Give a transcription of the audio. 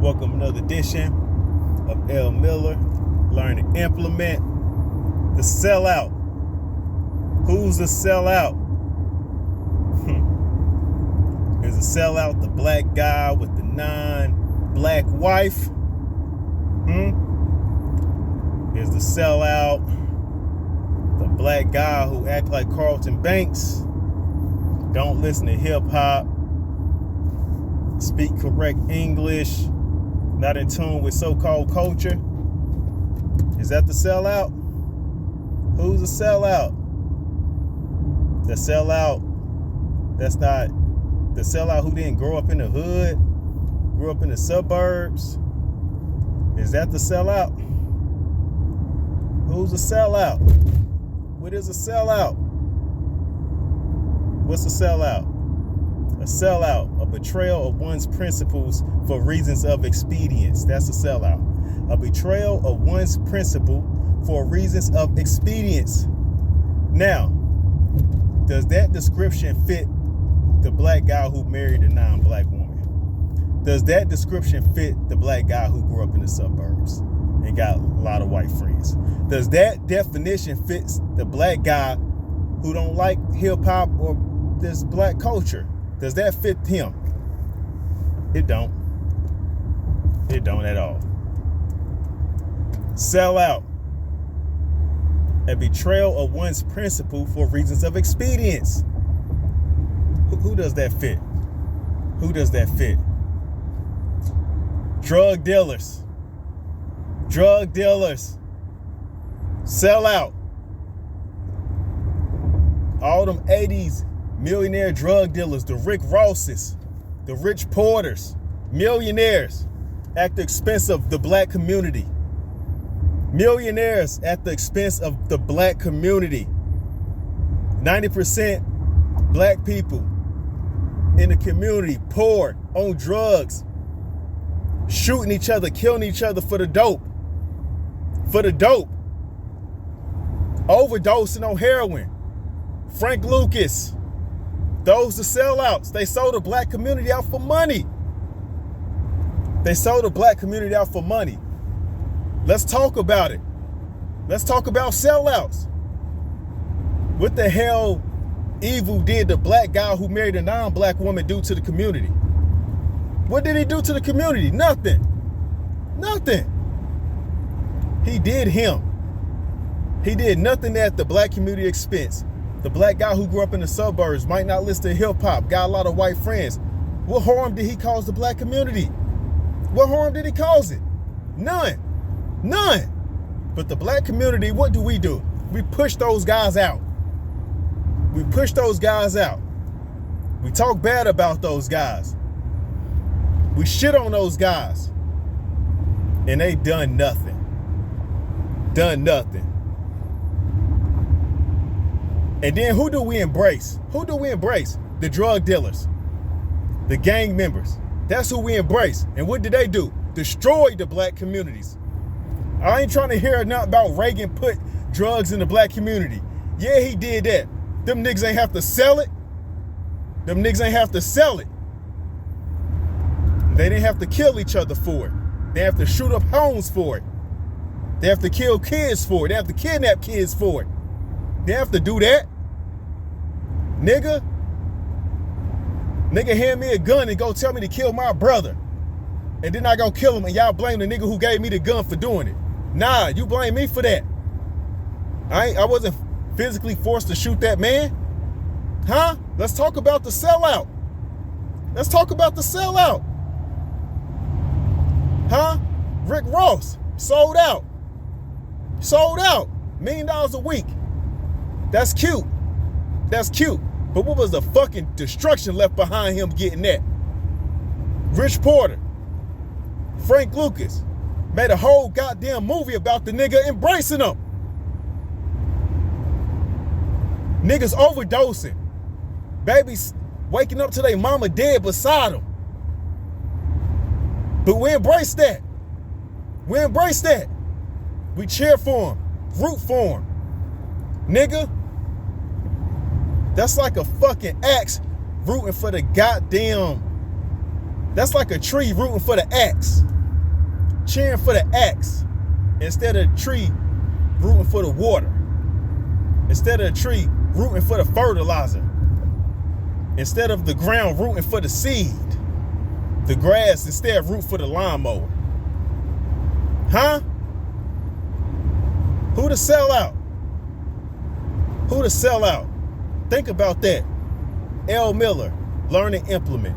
Welcome to another edition of L. Miller. Learn to implement the sellout. Who's the sellout? Is the sellout the black guy with the non-black wife? Is the sellout the black guy who act like Carlton Banks, don't listen to hip-hop, speak correct English, not in tune with so-called culture? Is that the sellout? Who's the sellout? The sellout that's not the sellout who didn't grow up in the hood, grew up in the suburbs. Is that the sellout? Who's a sellout? What is a sellout? What's a sellout? A sellout, a betrayal of one's principles for reasons of expedience. That's a sellout. A betrayal of one's principle for reasons of expedience. Now, does that description fit the black guy who married a non-black woman? Does that description fit the black guy who grew up in the suburbs and got a lot of white friends? Does that definition fit the black guy who don't like hip-hop or this black culture? Does that fit him? It don't. It don't at all. Sell out. A betrayal of one's principle for reasons of expedience. Who does that fit? Who does that fit? Drug dealers. Drug dealers. Sell out. All them 80s millionaire drug dealers, the Rick Rosses, the Rich Porters, millionaires at the expense of the black community. Millionaires at the expense of the black community. 90% black people in the community, poor, on drugs, shooting each other, killing each other for the dope. For the dope. Overdosing on heroin. Frank Lucas. Those are sellouts. They sold the black community out for money. They sold the black community out for money. Let's talk about it. Let's talk about sellouts. What the hell evil did the black guy who married a non-black woman do to the community? What did he do to the community? Nothing. Nothing. He did him. He did nothing at the black community expense. The black guy who grew up in the suburbs might not listen to hip-hop, got a lot of white friends. What harm did he cause the black community? What harm did he cause it? None. None. But the black community, what do? We push those guys out. We push those guys out. We talk bad about those guys. We shit on those guys. And they done nothing. Done nothing. And then who do we embrace? Who do we embrace? The drug dealers. The gang members. That's who we embrace. And what did they do? Destroy the black communities. I ain't trying to hear nothing about Reagan put drugs in the black community. Yeah, he did that. Them niggas ain't have to sell it. Them niggas ain't have to sell it. They didn't have to kill each other for it. They have to shoot up homes for it. They have to kill kids for it. They have to kidnap kids for it. They have to do that. Nigga hand me a gun and go tell me to kill my brother. And then I go kill him and y'all blame the nigga who gave me the gun for doing it. Nah, you blame me for that. I wasn't physically forced to shoot that man. Huh? Let's talk about the sellout. Let's talk about the sellout. Huh? Rick Ross, sold out. Sold out. $1 million a week. That's cute. That's cute. But what was the fucking destruction left behind him getting that? Rich Porter, Frank Lucas made a whole goddamn movie about the nigga embracing him. Niggas overdosing. Babies waking up to their mama dead beside them. But we embrace that. We embrace that. We cheer for him. Root for him. Nigga, that's like a fucking axe rooting for the goddamn, that's like a tree rooting for the axe. cheering for the axe instead of the tree rooting for the water. Instead of the tree rooting for the fertilizer. Instead of the ground rooting for the seed. The grass instead root for the lawnmower. Huh? Who to sell out? Who to sell out? Think about that. L. Miller, learn and implement.